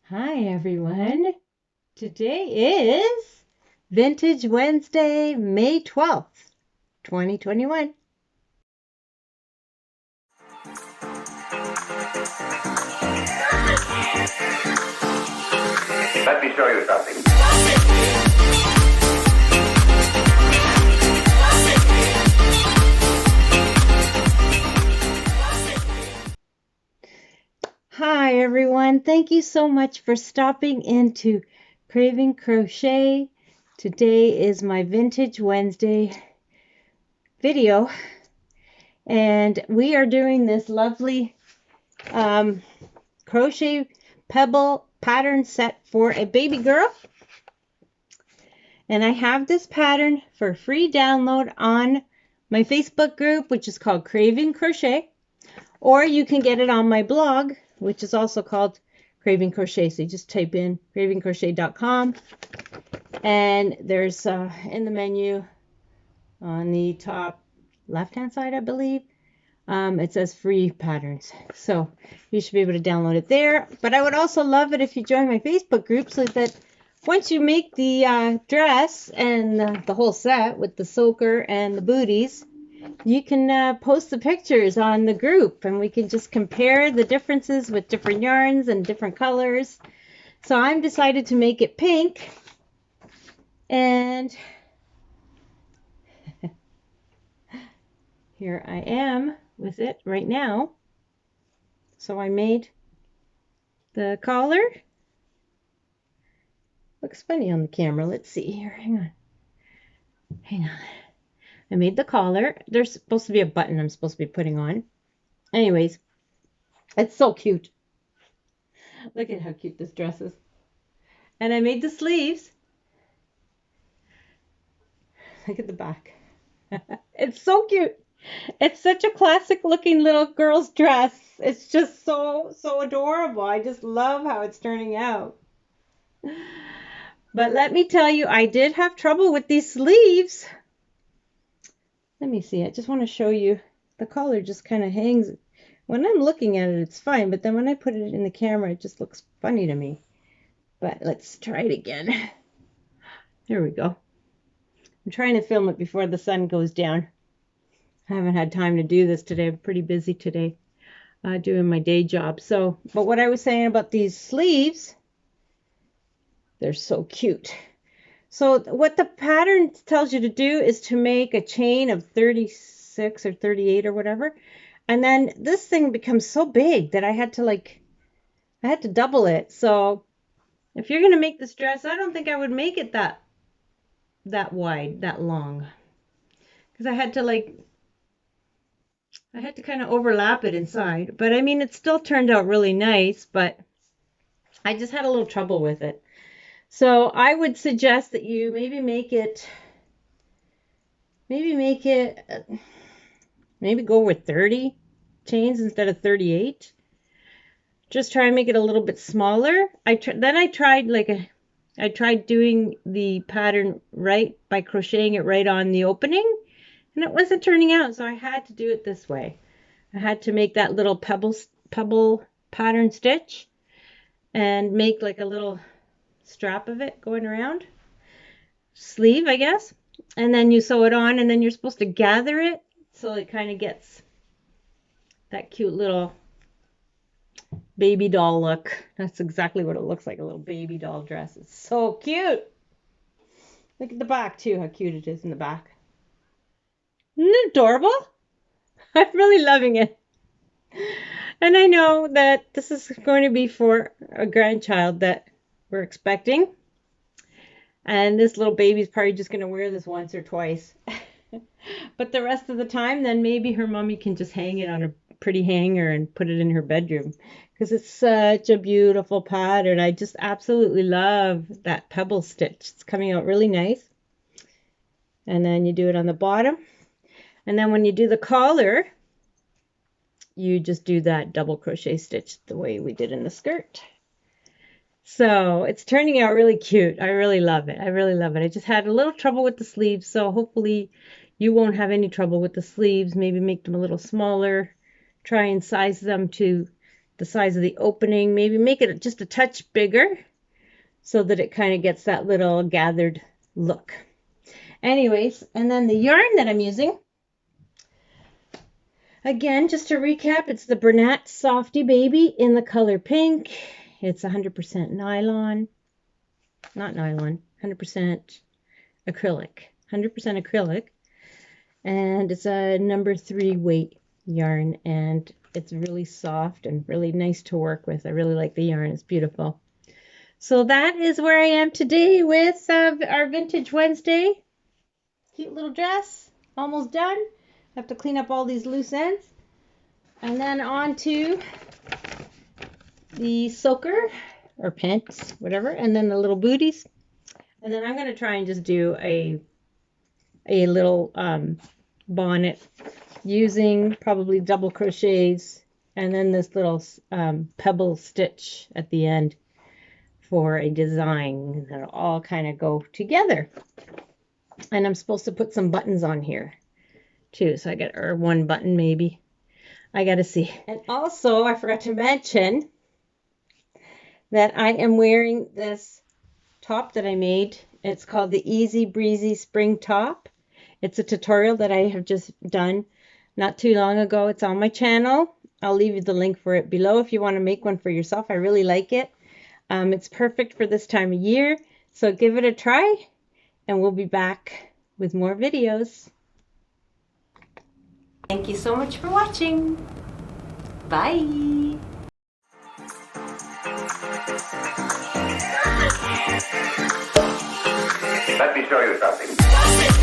Hi everyone. Today is Vintage Wednesday, May 12th, 2021. Let me show you something. Hi everyone. Thank you so much for stopping into Craving Crochet. Today is my Vintage Wednesday video and we are doing this lovely crochet pebble pattern set for a baby girl. And I have this pattern for free download on my Facebook group, which is called Craving Crochet, or you can get it on my blog, which is also called Craving Crochet. So you just type in cravingcrochet.com, and there's in the menu on the top left-hand side, I believe, it says free patterns. So you should be able to download it there. But I would also love it if you join my Facebook group so that once you make the dress and the whole set with the soaker and the booties, you can post the pictures on the group and we can just compare the differences with different yarns and different colors. So I'm decided to make it pink, and here I am with it right now. So I made the collar. Looks funny on the camera. Let's see here. Hang on. I made the collar. There's supposed to be a button I'm supposed to be putting on. Anyways, it's so cute. Look at how cute this dress is. And I made the sleeves. Look at the back. It's so cute. It's such a classic looking little girl's dress. It's just so adorable. I just love how it's turning out. But let me tell you, I did have trouble with these sleeves. Let me see. I just want to show you. The collar just kind of hangs. When I'm looking at it, it's fine. But then when I put it in the camera, it just looks funny to me. But let's try it again. There we go. I'm trying to film it before the sun goes down. I haven't had time to do this today. I'm pretty busy today doing my day job. But what I was saying about these sleeves, they're so cute. So what the pattern tells you to do is to make a chain of 36 or 38 or whatever. And then this thing becomes so big that I had to double it. So if you're going to make this dress, I don't think I would make it that wide, that long. Because I had to kind of overlap it inside. But I mean, it still turned out really nice, but I just had a little trouble with it. So I would suggest that you maybe go with 30 chains instead of 38. Just try and make it a little bit smaller. I tried doing the pattern right by crocheting it right on the opening, and it wasn't turning out, so I had to do it this way. I had to make that little pebble pattern stitch and make like a little strap of it going around, sleeve, I guess, and then you sew it on, and then you're supposed to gather it so it kind of gets that cute little baby doll look. That's exactly what it looks like, a little baby doll dress. It's so cute. Look at the back too, how cute it is in the back. Isn't it adorable? I'm really loving it. And I know that this is going to be for a grandchild that we're expecting. And this little baby's probably just going to wear this once or twice. But the rest of the time, then maybe her mommy can just hang it on a pretty hanger and put it in her bedroom. Because it's such a beautiful pattern. I just absolutely love that pebble stitch. It's coming out really nice. And then you do it on the bottom. And then when you do the collar, you just do that double crochet stitch the way we did in the skirt. So it's turning out really cute. I really love it. I really love it. I just had a little trouble with the sleeves, so hopefully you won't have any trouble with the sleeves. Maybe make them a little smaller. Try and size them to the size of the opening. Maybe make it just a touch bigger so that it kind of gets that little gathered look. Anyways, and then the yarn that I'm using, again, just to recap, it's the Bernat Softy Baby in the color pink. It's 100% nylon, not nylon, 100% acrylic, 100% acrylic. And it's a number 3 weight yarn, and it's really soft and really nice to work with. I really like the yarn. It's beautiful. So that is where I am today with our Vintage Wednesday. Cute little dress, almost done. I have to clean up all these loose ends. And then on to the soaker or pants, whatever, and then the little booties. And then I'm going to try and just do a little bonnet using probably double crochets and then this little pebble stitch at the end for a design that'll all kind of go together. And I'm supposed to put some buttons on here too, so I got, or one button maybe, I gotta see. And also I forgot to mention that I am wearing this top that I made. It's called the Easy Breezy Spring Top. It's a tutorial that I have just done not too long ago. It's on my channel. I'll leave you the link for it below if you want to make one for yourself. I really like it. It's perfect for this time of year. So give it a try and we'll be back with more videos. Thank you so much for watching. Bye. Let me show you something.